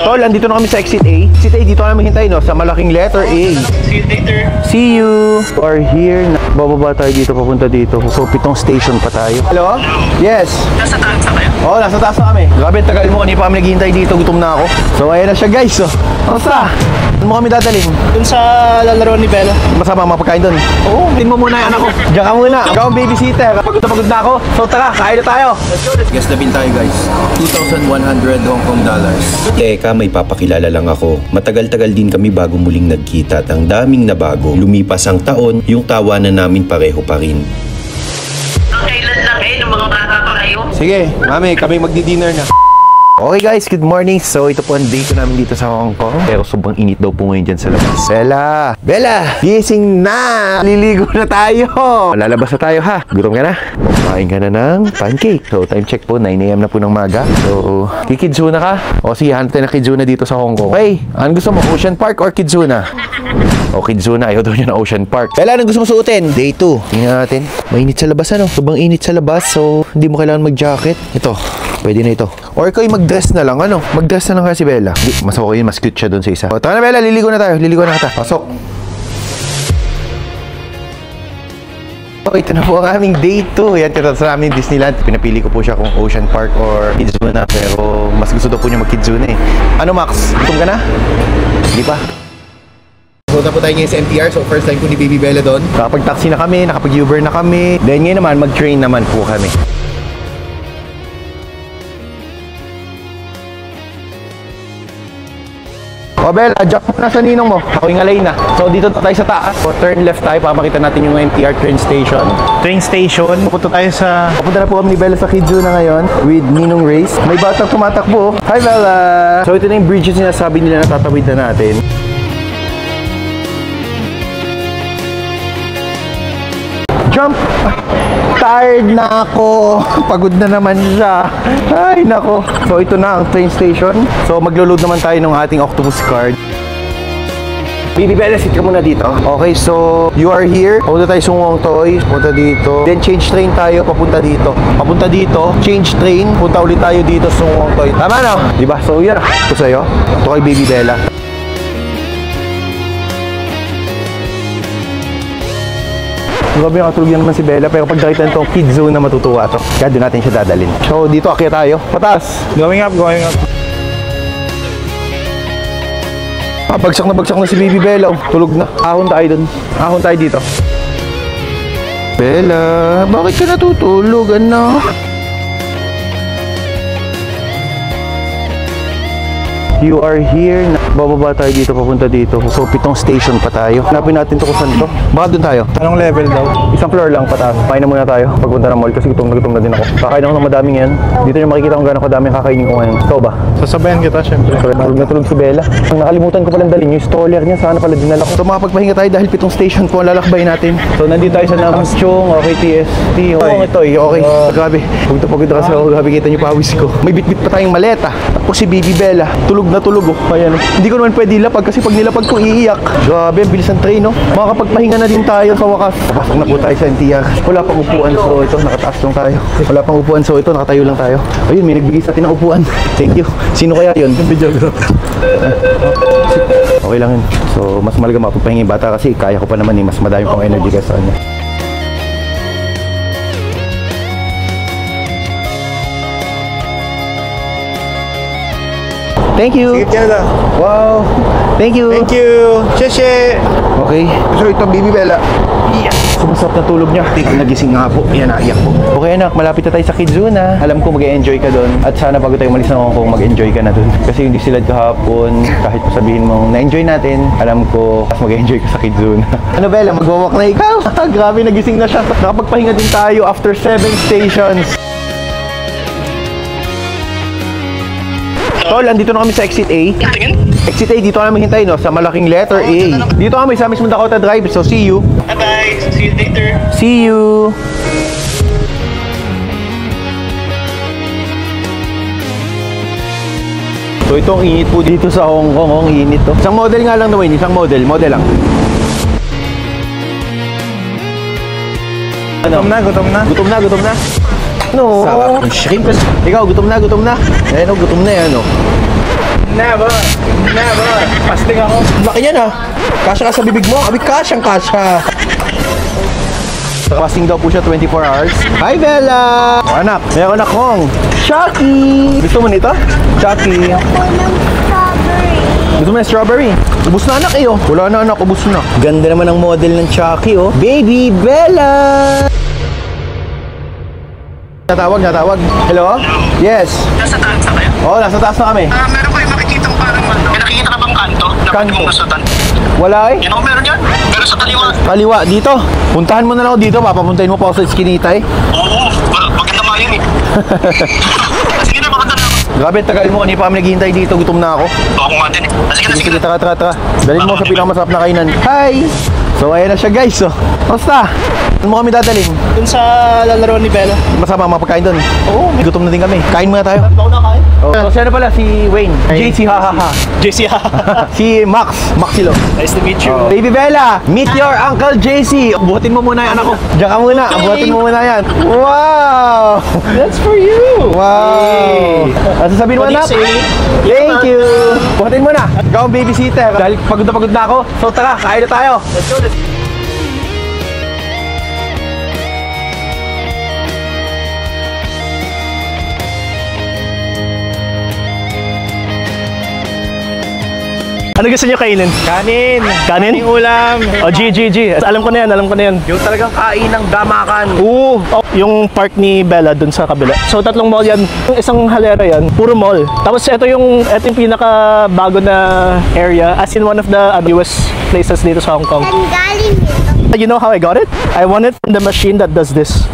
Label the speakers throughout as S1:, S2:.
S1: Tol, andito na kami sa exit A. Exit A, dito na kami hintay, no? Sa malaking letter A.
S2: See you later.
S1: See you. Or here. Bababa tayo dito, papunta dito. So, 7 station pa tayo. Hello? Yes.
S2: Nasa taas na kayo?
S1: Oo, nasa taas na kami. Grabe, tagal mo. Kanina pa kami naghihintay dito. Gutom na ako. So, ayan na siya, guys. So, kamusta? Saan mo kami dadalhin?
S2: Dun sa lalaro ni Bella.
S1: Masama mga pagkain doon.
S2: Oo, din mo muna yung anak ko.
S1: Diyan ka muna. Ikaw ang babysitter. Pagod na pagod na ako. So, tara, kain na tayo.
S3: Gas na bin tayo, guys. 2,100 Hong Kong dollars. Teka, may papakilala lang ako. Matagal-tagal din kami bago muling nagkita at ang daming nabago. Lumipas ang taon, yung tawanan namin pareho pa rin.
S2: Kailan lang ng mga bata pa kayo?
S1: Sige, mami, kami magdi-dinner na. Okay guys, good morning. So ito po ang day ko namin dito sa Hong Kong. Pero sobrang init daw po ngayon dyan sa labas. Bella! Bella! Gising na! Liligo na tayo! Lalabas na tayo ha. Gutom ka na? Kumain ka na ng pancake. So time check po, 9 AM na po ng maga. So, kikidzuna ka? O sige, hanap tayo na kidzuna dito sa Hong Kong. Okay, ano gusto mo? Ocean Park or kidzuna? O kidzuna, ayaw daw niya na Ocean Park. Bella, anong gusto mo suotin? Day 2. Tingnan natin. Mainit sa labas ano? Sobrang init sa labas. So, hindi mo kailangan mag-jacket. Ito. Pwede na ito. Or ikaw mag-dress na lang, ano? Mag-dress na lang kasi Bella. Di, mas okay yun, mas cute siya doon sa isa. O, tara na Bella, liligo na tayo. Liligo na kita. Pasok. So, ito na po ang aming day 2. Yan, kita sa aming Disneyland. Pinapili ko po siya kung Ocean Park or Kidzuna. Pero mas gusto daw po niya mag-Kidzuna eh. Ano Max? Gutom ka na? Hindi pa. So, po tayo ngayon sa MTR. So, first time ko ni Baby Bella doon. Nakapag-taxi na kami, nakapag-Uber na kami. Then ngayon naman, mag-train naman po kami. O Bella, jump muna sa ninong mo. Ako yung alay na. So dito tayo sa taas. So turn left tayo, papakita natin yung MTR train station.
S2: Train station. Pupunta tayo sa...
S1: Papunta na po kami ni Bella sa Kidzuna ngayon with Ninong Race. May batang tumatakbo. Hi Bella! So ito na yung bridges na sinasabi nila na tatawid na natin. Jump! Tired na ako. Pagod na naman siya. Ay, nako. So, ito na ang train station. So, maglo-load naman tayo ng ating octopus card. Baby Bella, sit ka muna dito. Okay, so, you are here. Punta tayo sa Wong Toy. Punta dito. Then, change train tayo. Papunta dito. Papunta dito. Change train. Punta ulit tayo dito sa Wong Toy. Tama na? Diba? So, yan. Ito sa'yo. Ito kay Baby Bella. Grabe nakatulog yan naman si Bella, pero pag nakita nitong Kidzuna matutuwa to. Kaya doon natin siya dadalhin. So dito akyat tayo. Pataas.
S2: Going up, going up.
S1: Bagsak na si Baby Bella. Oh, tulog na. Ahon tayo doon. Ahon tayo dito. Bella, bakit ka natutulog? Ano? You are here. Bababa tayo dito, papunta dito. So, 7 station pa tayo. Hanapin natin to kung saan to. Baka doon tayo.
S2: Anong level daw?
S1: Isang floor lang pataas. Kain na muna tayo pagpunta ng mall kasi gutom na din ako. Kakain ako ng madaming yan. Dito nyo makikita kung gano'ng kadaming kakainin ko ngayon. Ikaw ba?
S2: Sasabayan kita, syempre.
S1: Tulog na tulog si Bella. Ang nakalimutan ko palang dalhin yung stroller niya. Sana pala dinala ko. So, makapagpahinga tayo dahil 7 station po ang lalakbay natin. So, nandito tayo sa Namchong. Okay, TST. Oo, ito eh. Okay. Grabe. Pagod na kasi ako. Grabe, kita nyo pawis ko. May bitbit pa tayong maleta. Tapos si Baby Bella. Tulog na tulog oh. Ayan. Hindi ko naman pwede ilapag kasi pag nilapag ko iiyak. Grabe, ang bilis ng train no. Makakapagpahinga na din tayo sa wakas. Pasok na po tayo sa NTR. Wala pang upuan so ito nakataas lang tayo. Wala pang upuan so ito nakatayo lang tayo. Ayun, may nagbigay sa atin ng upuan. Thank you. Sino kaya yun? Okay lang yun. So mas malaga makapagpahinga yung bata kasi kaya ko pa naman mas madami pang energy kaysa kanya. Thank you.
S2: Sige, Canada.
S1: Wow. Thank you.
S2: Thank you. Sheshe.
S1: Okay. So ito, Baby Bella. Yes. Sumasarap na tulog niya. Nagising nga po. Yan, naiyak po. Okay anak, malapit na tayo sa Kidzuna. Alam ko mag-enjoy ka doon. At sana bago tayo umalis na Hong Kong, mag-enjoy ka na doon. Kasi yung Disneyland kahapon, kahit sabihin mong na-enjoy natin, alam ko, mas mag-enjoy ka sa Kidzuna. Ano Bella, mag-walk na ikaw? Grabe, nagising na siya. Nakapagpahinga din tayo after 7 stations. Tol, andito na kami sa exit A.
S2: Tingin?
S1: Exit A, dito kami hintay, no? Sa malaking letter A. Dito kami sa mismong Dakota Drive, so see you.
S2: Bye-bye. See you later.
S1: See you. So ito ang init po dito sa Hong Kong, ang init to. Isang model nga lang naman, isang model lang. Ano?
S2: Gutom na.
S1: No.
S3: Sarap ng shrimp.
S1: Ikaw, gutom na. Ayan o, gutom na yan o.
S4: Never. Fasting ako.
S1: Laki yan ha. Kasya ka sa bibig mo. Abi, kasyang kasya. Fasting daw po siya 24 hours. Hi, Bella! Oh, anak, meron akong Chucky! Gusto mo nito? Chucky. Gusto mo ng strawberry? Ubus na anak eh oh. Wala na anak, ubus na. Ganda naman ang model ng Chucky oh. Baby Bella! Natawag. Hello? Yes.
S2: Nasa taas na kayo?
S1: Oo, nasa taas na kami.
S2: Meron kayo makikita ko parang ano. May nakikita ka bang kanto?
S1: Kanto?
S2: Mong nasutan.
S1: Wala eh.
S2: Yan ako meron yan. Pero sa kaliwa.
S1: Kaliwa, dito. Puntahan mo na lang ako dito. Papapuntahin mo pa ako sa Eskinita eh.
S2: Oo. Maganda nga yun eh. Sige na, makanta na ako.
S1: Grabe, tagal mo. Kanina pa kami naghihintay dito. Gutom na ako.
S2: Ako nga din eh. Sige na, sige na.
S1: Tara. Dalhin mo sa pinakamasarap na kainan. Hi! So, ayan na siya guys. So, kamusta? Saan mo kami dadaling?
S4: Dun sa lalaro ni Bella.
S1: Masama ang mga pagkain doon.
S4: Oo.
S1: May gutom na din kami. Kain muna tayo.
S4: Ako na kain.
S1: Oh. So, siya na pala si Wayne. JC, hahaha.
S4: JC,
S1: Si Max. Maxilo.
S4: nice to meet you.
S1: Baby Bella, meet your Uncle JC. Buhatin mo muna yung anak ko. Diyan ka muna. Buhatin mo muna yan. Wow!
S4: That's for you.
S1: Wow! Ano sasabihin mo, anak? Thank you! Buhatin mo na. Ikaw ang babysitter. Dahil pagod na ako. So tara, kain na tayo.
S4: Let's go. Ano gusto niyo kainin?
S1: Kanin.
S4: Kanin?
S1: Yung ulam.
S4: Oh, G. Alam ko na yan.
S1: Yung talagang kain ng damakan.
S4: Oo. Oh, yung park ni Bella dun sa kabila. So, tatlong mall yan. Yung isang halera yan, puro mall. Tapos, ito yung pinaka bago na area. As in one of the newest places dito sa Hong Kong. You know how I got it? I won it from the machine that does this.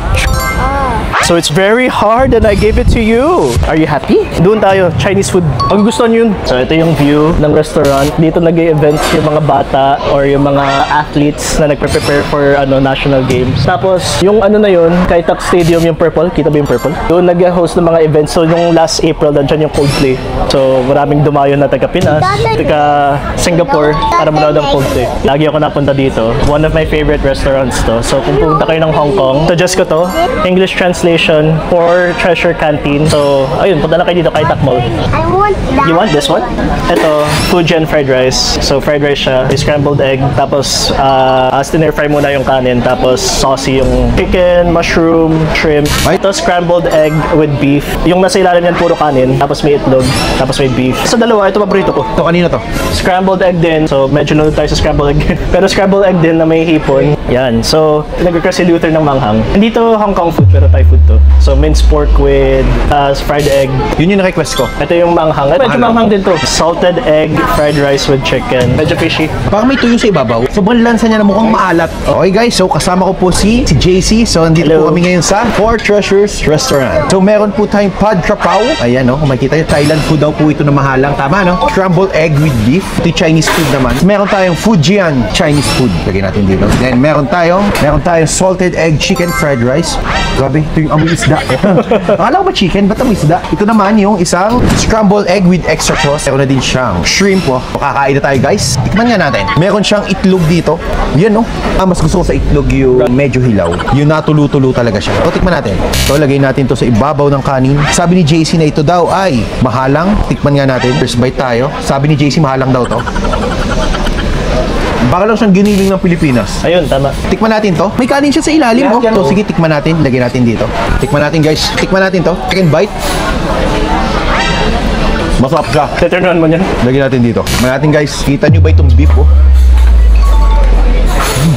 S4: So it's very hard and I gave it to you. Are you happy? Doon tayo, Chinese food. Magugustuhan yun. So ito yung view ng restaurant. Dito nag-e-events yung mga bata or yung mga athletes na nagpe-prepare for national games. Tapos yung na yun, Kai Tak Stadium, yung purple. Kita ba yung purple? Doon nag-host ng mga events. So yung last April, nandiyan yung Coldplay. So maraming dumayo na taga Pinas, taga Singapore para manood ng Coldplay. Lagi ako napunta dito. One of my favorite restaurants to. So kung pupunta kayo ng Hong Kong, suggest ko to. English translation for Treasure Canteen. So, ayun, punta na kayo dito, Kai Tak Mall.
S5: I want that.
S4: You want this one? Ito, Fujian fried rice. So, fried rice siya, may scrambled egg, tapos stir-fry muna yung kanin, tapos saucy yung chicken, mushroom, shrimp. Ito, scrambled egg with beef. Yung nasa ilalim yan, puro kanin, tapos may itlog, tapos may beef. Sa dalawa, ito paborito ko.
S1: Ito, kanina to?
S4: Scrambled egg din. So, medyo nunod tayo sa scrambled egg. Pero scrambled egg din na may hipon. Yan. So, nag-request si Luther ng manghang. Hindi to Hong Kong food, pero Thai food to. So, minced pork with fried egg.
S1: Yun yung request ko.
S4: Ito yung manghang. Medyo manghang din to. Salted egg, fried rice with chicken. Medyo fishy.
S1: Baka may tuyo sa ibabaw. Sobrang lansa niya na mukhang maalat. Okay guys, so kasama ko po si JC. So, nandito
S4: Hello.
S1: po kami ngayon sa Four Treasures Restaurant. So, meron po tayong pad trapaw. Ayan, no? Kung makikita nyo, Thailand food daw po ito na mahalang. Tama, no? Scrambled egg with beef. Ito yung Chinese food naman. Meron tayong Fujian Chinese food. Lagyan natin dito. Then, meron tayong salted egg chicken fried rice. Grabe, ito yung amoy isda. Akala ko ba chicken? Ba't amoy isda? Ito naman yung isang scrambled egg with extra sauce. Meron na din siyang shrimp. Oh. Kakain na tayo, guys. Tikman nga natin. Meron siyang itlog dito. Yan, no? Mas gusto ko sa itlog yung medyo hilaw. Yung natulo-tulo talaga siya. So, tikman natin. So, lagay natin to sa ibabaw ng kanin. Sabi ni JC na ito daw ay mahalang. Tikman nga natin. First bite tayo. Sabi ni JC mahalang daw to. Baka lang siyang giniling ng Pilipinas.
S4: Ayun, tama.
S1: Tikman natin to. May kanin siya sa ilalim, oh. So, sige, tikman natin. Lagyan natin dito. Tikman natin, guys. Tikman natin to. Second bite. Masarap siya.
S4: Turn on mo yan.
S1: Lagyan natin dito. Tikman natin, guys. Kita nyo ba itong beef, oh?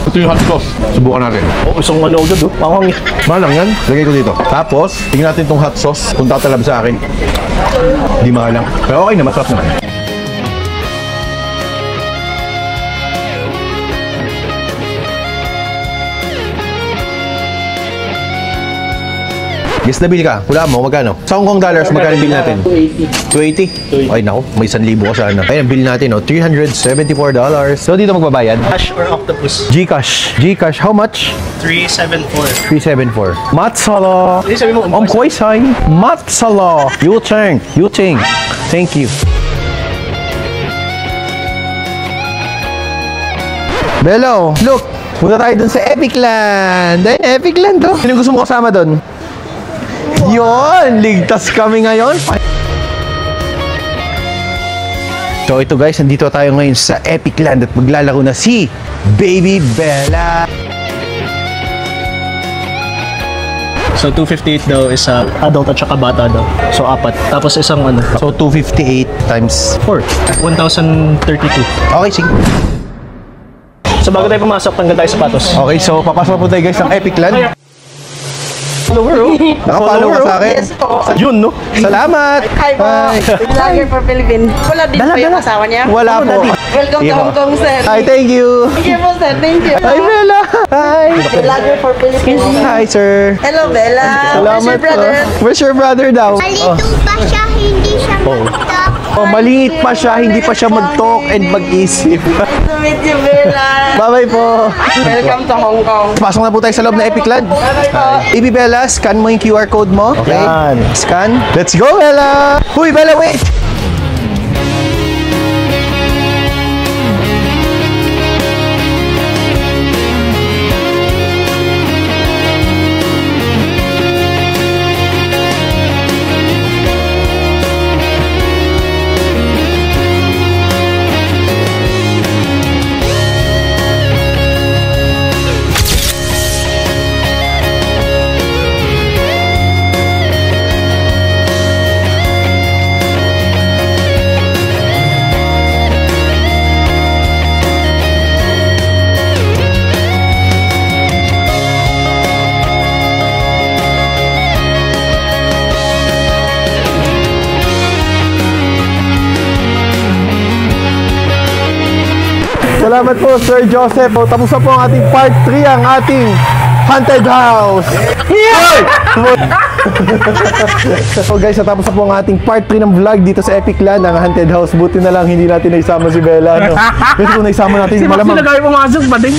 S1: Ito yung hot sauce. Subukan natin.
S4: Oh, isang agad, oh. Manghang.
S1: Malang yan. Lagay ko dito. Tapos, tingnan natin itong hot sauce. Kung tatalab sa akin. Hindi mahalang. Pero okay na, masarap naman. Yes, nabili ka. Wala mo, magkano? Sa Hong Kong dollars, magkano bili natin? 280? Ay, naku, may 1,000 ko sana. Ayun, bili natin, oh, $374. So, dito magbabayad?
S4: Cash or octopus?
S1: Gcash. Gcash, how much?
S4: 374.
S1: 374. Matsala.
S4: Sabi mo,
S1: Koi sai. Matsala. You think. Thank you. Bello, look. Punta tayo dun sa Epic Land. Ayun, Epic Land, oh. Sino gusto mo kasama dun? Yon, ligtas kami ngayon. So ito guys, nandito tayo ngayon sa Epic Land at maglalaro na si Baby Bella.
S4: So 258 daw is adult at saka bata daw. So 4. Tapos isang ano.
S1: So 258 times
S4: 4. 1,032.
S1: Okay, sige.
S4: So bago tayo pumasok, tanggal tayo sapatos.
S1: Okay, so papasok po tayo guys ng Epic Land.
S4: Follower oh.
S1: Nakapollow ka sa akin.
S4: Yun no.
S1: Salamat!
S5: Hi po. Vlogger for Philippines. Wala din po yung asawa niya.
S1: Wala po.
S5: Welcome to Hong Kong, sir.
S1: Hi, thank you!
S5: Thank you po, sir. Thank you.
S1: Hi, Bella! Hi!
S5: Vlogger for Philippines.
S1: Hi, sir!
S5: Hello, Bella. Where's your brother?
S1: Where's your brother daw?
S6: Malito pa siya, hindi siya mag-talk.
S1: Oh, maliit pa siya, hindi pa siya mag-talk and mag-isip.
S5: Nice to meet you, Bella.
S1: Bye-bye po!
S5: Welcome to Hong Kong.
S1: Pasok na po tayo sa loob ng Epic Land.
S5: Bye-bye po.
S1: Baby Bella, scan mo yung QR code mo. Okay?
S4: Yan.
S1: Scan. Let's go, Bella! Huy, Bella, wait! Salamat po, Sir Joseph. O, tapos na po ang ating part 3, ang ating haunted house. Yeah! So guys, natapos na po ang ating part 3 ng vlog dito sa Epic Land, ang haunted house. Buti na lang hindi natin naisama si Bella. No? Kasi kung naisama natin, malamang...
S4: Sila kayo pumasok ba din?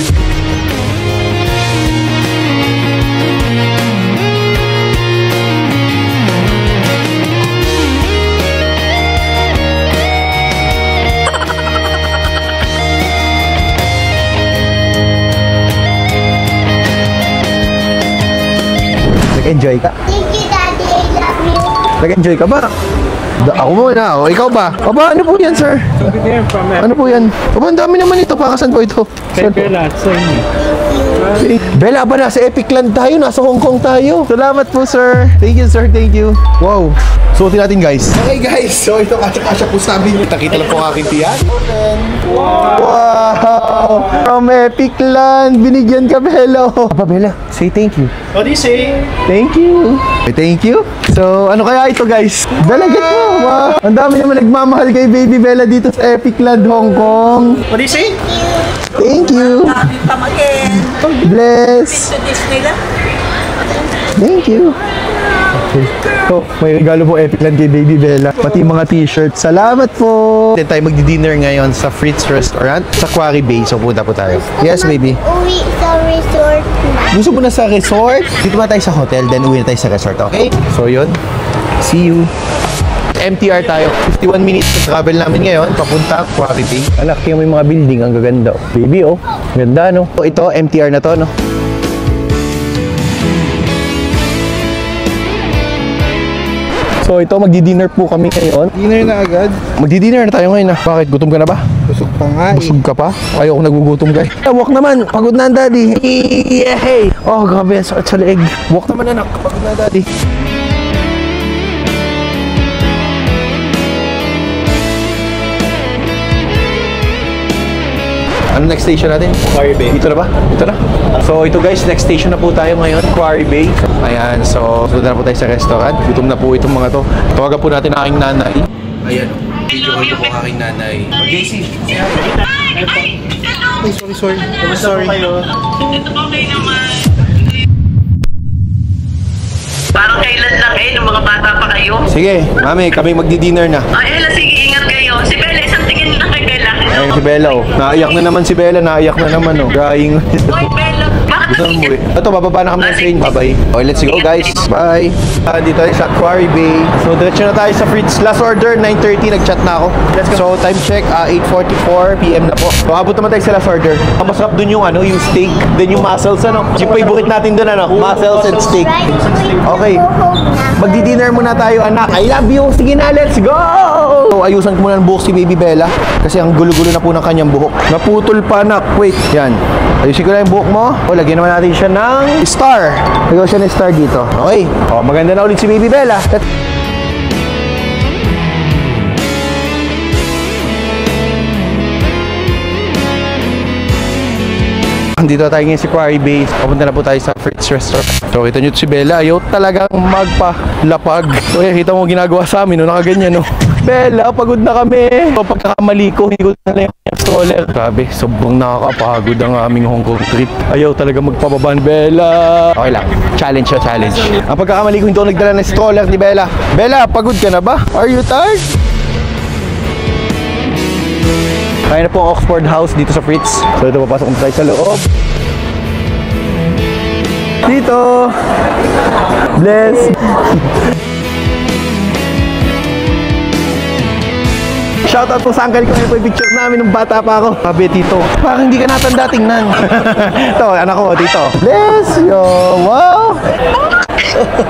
S1: Nag-enjoy ka?
S6: Thank you, Daddy. I love you.
S1: Nag-enjoy ka ba? Ako muna. O, ikaw ba? Aba, ano po yan, sir? Ano po yan? Aba, ang dami naman ito. Pakasan po ito. Sir, Bella, ba nasa Epic Land tayo? Nasa Hong Kong tayo. Salamat po, sir. Thank you, sir. Thank you. Wow. Suotin natin, guys. Okay, guys. So, ito kasya po sa amin. Nakita lang po ang aking tiyan. Wow. From Epic Land. Binigyan ka, Bella. Aba, Bella, say thank you.
S4: What do you say?
S1: Thank you. Thank you. So, ano kaya ito, guys? Bella, get mo. Wow. Ang dami naman nagmamahal kay Baby Bella dito sa Epic Land, Hong Kong.
S4: What do you say?
S1: Thank you.
S5: Pamagin.
S1: Bless.
S5: To Disneyland.
S1: Thank you. Okay. So, may regalo po Epic Land kay Baby Bella. Pati mga t-shirts. Salamat po. Then tayo magdi-dinner ngayon sa Fritz Restaurant sa Quarry Bay. So, punta po tayo. Yes, baby.
S6: Uwi sa resort na.
S1: Gusto mo na sa resort? Dito ba tayo sa hotel, then uwi na tayo sa resort, okay? So, yun. See you. MTR tayo. 51 minutes sa travel namin ngayon. Papunta, Quarry Bay. Alak, yung may mga building. Ang gaganda. Baby, oh. Ganda, no? Ito, MTR na to, no? So, ito, magdi-dinner po kami ngayon.
S7: Dinner na agad?
S1: Magdi-dinner na tayo ngayon, ah. Bakit? Gutom ka na ba?
S7: Busog pa nga eh.
S1: Busog ka pa? Ayoko nagugutom, guys. Walk naman. Pagod na ang daddy. Hey! Oh, grabe. Sakit sa leeg. Walk naman, anak. Pagod na daddy. Ano next station natin?
S4: Quarry Bay.
S1: Dito na ba? Dito na? So ito guys, next station na po tayo ngayon, Quarry Bay. Ayan, so sunod na po tayo sa restaurant. Gutom na po itong mga to. Tawagan po natin ang aking nanay. Ayan, video call ko po ang aking nanay. JC, say hi. Sorry.
S2: Okay naman. Parang kailan lang nung mga bata pa kayo.
S1: Sige, mami, kami magdi-dinner na.
S2: Ay, hala, sige, ingat kayo. Si Bella, isang tingin lang kay Bella.
S1: Ayun si Bella, oh. Naiyak na naman si Bella, naiyak na naman, oh. Crying.
S2: Hoy, Bella, bakit
S1: Gusto mo umuwi? Ito, bababa na kami ng train. Bye-bye. Okay, let's go, guys. Bye. Dito tayo sa Quarry Bay. So, diretso na tayo sa Fritz. Last order, 9:30. Nag-chat na ako. Let's go. So, time check, 8:44 PM na po. So, abot naman tayo sa last order. Ang masarap dun yung, yung steak. Then yung mussels, Yung favorite natin dun, mussels and steak. Okay. Magdi-dinner muna tayo, anak. I love you. Sige na, let's go! So, ayusan ko muna ng buhok si Baby Bella kasi ang gulo-gulo na po ng kanyang buhok. Naputol pa, nak. Wait, yan. Ayusin ko na yung buhok mo. O, lagyan naman natin siya ng star. Lagyan siya ng star dito. Okay. O, maganda na ulit si Baby Bella. Dito tayo ngayon si Quarry Bay. Papunta na po tayo sa Fritz Restaurant. So, kita nyo si Bella. Ayaw talagang magpalapag. So, kita mo ginagawa sa amin. No? Nakaganyan, no? Bella, pagod na kami. So, pagkakamali ko, hindi ko na lang yung stroller. Grabe, sobrang nakakapagod ang aming Hong Kong trip. Ayaw talaga magpababan, Bella. Okay lang. Challenge siya, challenge. Ang pagkakamali ko, hindi ako nagdala ng stroller ni Bella. Bella, pagod ka na ba? Are you tired? Kaya na po ang Oxford House dito sa Fritz. So ito, papasok tayo sa loob. Dito! Bless! Shoutout po sa uncle ko. Ito yung picture namin nung bata pa ako. Sabi, Tito, parang hindi ka natanda tingnan. Ito, anak ko, Tito. Bless you! Wow!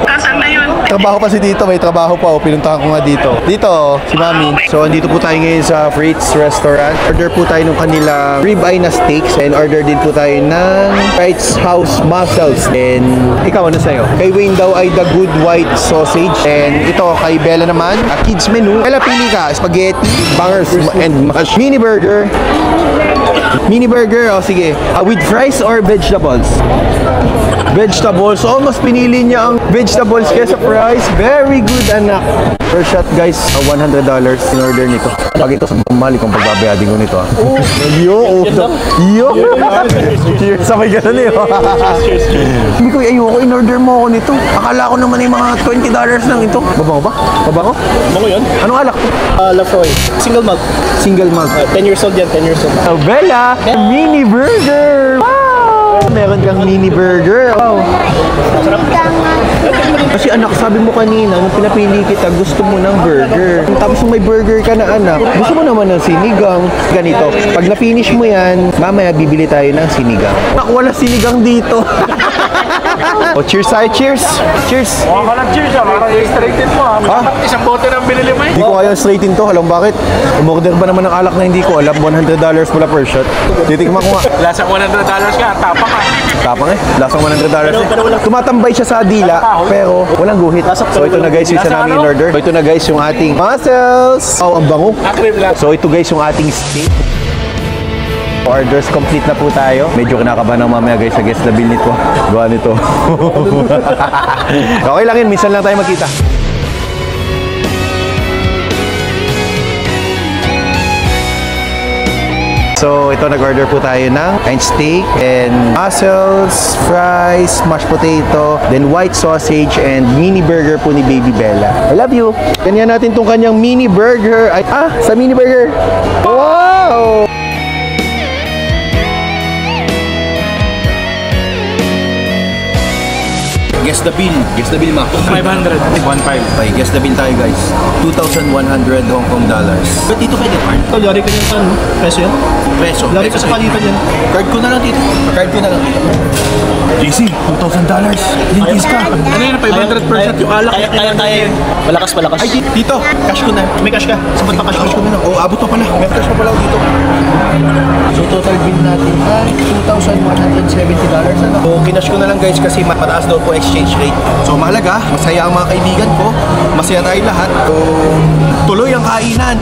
S2: Asan na yun?
S1: Trabaho pa si Tito, may trabaho pa. Pinuntahan ko nga dito. Dito, si Mami. So, andito po tayo ngayon sa Fritz Restaurant. Order po tayo ng kanilang ribeye na steaks. And order din po tayo ng Fritz House Mussels. And ikaw, ano sa'yo? Kay Wayne daw ay the good white sausage. And ito, kay Bella naman, a kids menu. Bella, pili ka. Spaghetti, bangers, and mash. Mini burger. Mini burger, oh, sige. With fries or vegetables? Vegetables. So, mas pinili niya ang vegetables kesa fries. Very good, anak. First shot, guys, $100 in order nito. Pag ito sa mahal kung pagbabayadin ko nito. Yo! Cheers! Sabay ganun eh. Hindi ko, ayoko, in order mo ako nito. Akala ko naman ay mga $20 lang ito. Babango ba? Babango?
S4: Bango yun?
S1: Anong alak to?
S4: Lafroy. Single malt.
S1: Single malt.
S4: 10 years old yan, 10 years old.
S1: Oh, Bella! Mini burger! Wow! Meron kang mini burger. Wow! Kasi anak, sabi mo kanina, nung pinapili kita, gusto mo ng burger. Tapos nung may burger ka na anak, gusto mo naman ng sinigang. Ganito, pag na-finish mo yan, mamaya bibili tayo ng sinigang. Anak, wala sinigang dito. Oh, cheers tayo, cheers! Cheers!
S4: Huwag ka ng cheers ah, parang straighten mo ah.
S1: Ha?
S4: Isang bote ng binili mo eh.
S1: Hindi ko kaya straightin to. Alam bakit? Umorder ba naman ng alak na hindi ko alam? $100 pala per shot. Titikman ko nga.
S4: Lasang $100 ka, tapang ka.
S1: Tapang eh. Lasang $100 eh. Tumatambay siya sa dila, pero walang guhit. So ito na guys, yung isa namin in order. So ito na guys, yung ating mussels. Oh, ang bango.
S4: Akrib lang.
S1: So ito guys, yung ating steak. Orders complete na po tayo. Medyo kinakabahan ng mamaya guys sa guest na bill nito. Gawa nito. Okay lang yun, minsan lang tayo magkita. So, ito nag-order po tayo ng steak and mussels, fries, mashed potato, then white sausage and mini burger po ni Baby Bella. I love you! Ganyan natin tong kanyang mini burger. Ay, sa mini burger! Wow!
S3: Guess the bill. Guess the bill, ma.
S4: 500. 1.5.
S3: Okay, guess the bill tayo, guys. 2,100 Hong Kong dollars. Ba't dito kayo card?
S4: Ito, lari ka niyan sa ano? Peso yan?
S3: Preso.
S4: Lari ka sa palitan yan.
S3: Card ko na lang dito. Card ko na lang dito. JC, $2,000. Lintis ka.
S4: Ano yun? 500% yung alak. Kaya yun. Malakas.
S3: Ay, dito. Cash ko na.
S4: May cash ka. Sabat na cash
S3: Cash ko na lang. Oh, abot pa pala. May cash pa pala ako dito. So, total bill natin ay $2,170. Ano? So, kinash ko na lang guys kasi mataas daw po exchange rate. So, mahalaga. Masaya ang mga kaibigan ko. Masaya tayo lahat. So, tuloy ang kainan.